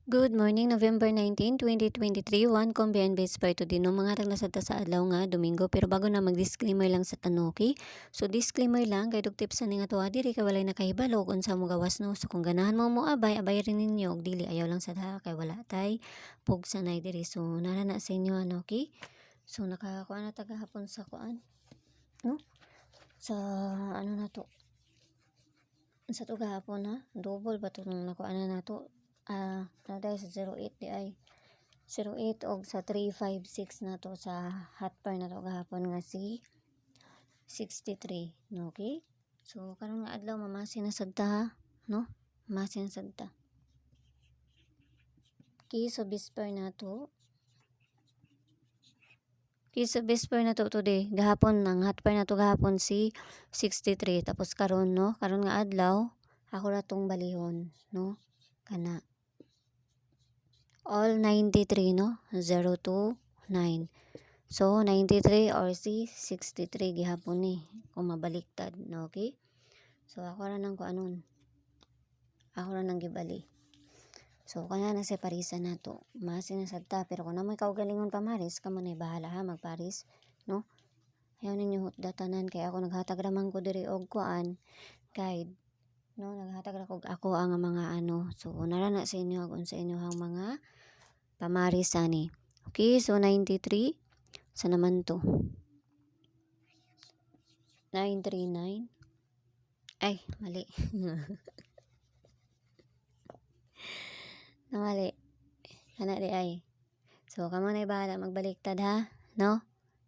Good morning, November 19, 2023. One combined base per to din mga tag nasabta sa adlaw nga Domingo. Pero bago na mag-disclaimer lang sa tanuki. So disclaimer lang kay tips sa nga tuwa diri kay walay nakahibalo kung sa mo gawas no. So kung ganahan mo abay rin ninyo og dili ayaw lang sa daha kay wala tay pugsa nay diri. So nara na sa inyo ano okay. So nakakuha na tagahapon sa kuan no. Sa ano na to. Sa to gahapon ha. Double ba to nung nakuha na to. Naday sa 08 di ay 08 og sa 356 na to sa hot par na to gahapon nga si 63 no okay. So karon nga adlaw mamasin na sagta ha no, mamasin na sagta kiso bisper na to today gahapon ang hot par na to gahapon si 63 tapos karon no, karon nga adlaw ako ra tong balihon no kana all 93 no 029 so 93 or si 63 gihapon ni kung mabaliktad no okay. So ako ra nang kuanon, ako ra nang gibali. So kana na si parisan nato masin na sagta pero kung namoy kaugalingon pamaris kamo na bahala ha magparis no. Ayaw ninyo datanan kay ako naghatag raman ko diri og kuan guide no, naghatag ra kog ako ang mga ano. So nara na sa inyo agon sa inyo hang mga pamaris ani. Okay, so 93 sa naman to 939 ay mali namali kana di ay. So kamo na bahala magbaliktad ha no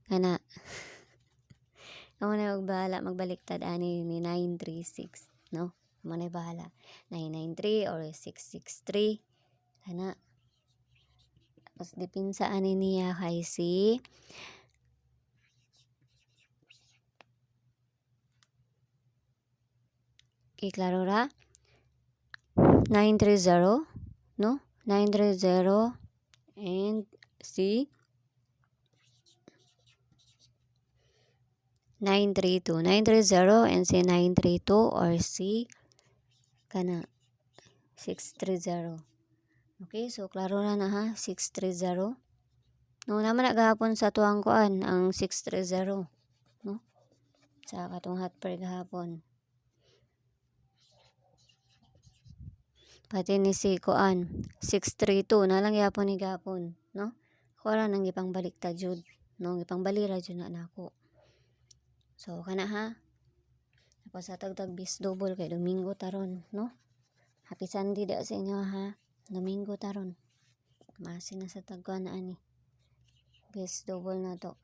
kana kamo na bahala magbaliktad ani ni 936 no, kamo na bahala 993 or 663 kana. Tapos dipinsa ani niya kay si klaro ra 930 no 930 and si 932 930 and si 932 or si kana 630. Okay, so klaro na ha 630 no naman na gahapon sa tuang kuan ang 630 no sa katong hot per gahapon. Pati ni si kuan 632 na lang yapon ni gahapon no. Ko ra nang gipang baliktad jud no, gipang balira jud na nako. So kana ha. Tapos sa tagtag bis double kay Domingo taron no. Happy Sunday da sa inyo ha. Domingo taron. Masin na sa tagkuan na ani. Bis double na to.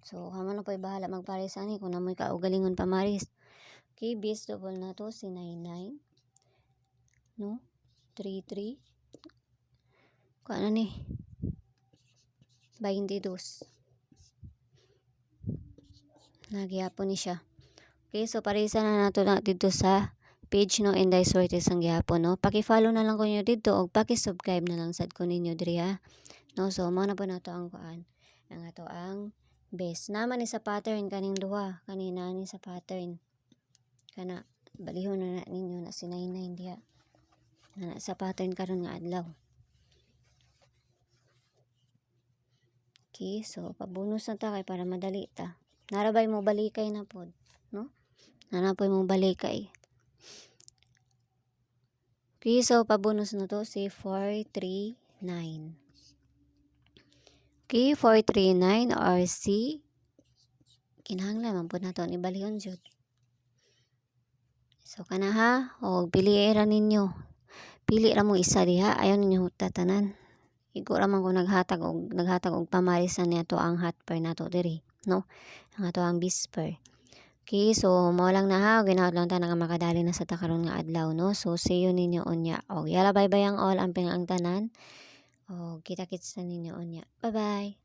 So kamo na pay bahala magpares ani kung namoy kaugalingon pamaris. Okay, bis double na to si 99 no 33 kuan na ni 22 nagyapon ni siya. Okay, so parisa na nato na dito sa page no Inday Sortes ang gihapon no. Paki-follow na lang ko niyo dito og paki-subscribe na lang sad ko ninyo diri ha. No, so mo na po nato ang kuan. Ang ato ang base. Naman ni sa pattern kaning duha, kanina ni sa pattern. Kana balihon na ninyo na si 99 diha. Na sa pattern karon nga adlaw. Okay, so pabonus na ta kay para madali ta. Narabay mo balikay na pod, no? Nanapoy mo balikay. Okay, so pabonus na to si 439. Okay, 439 or si kinahanglan man pud nato ni balihon jud. So kana ha, og pili ra ninyo. Pili ra mo isa diha, ayon ninyo tatanan. Igo ra man ko naghatag og pamarisan niya to ang hot per nato diri, no? Ang ato ang bisper. Okay, so mao lang na ha, ginaot lang ta nga makadali na sa takaron nga adlaw, no? So see you ninyo unya. Og yala bye-bye ang all ang pinang tanan. Og kita-kits na ninyo unya. Bye-bye.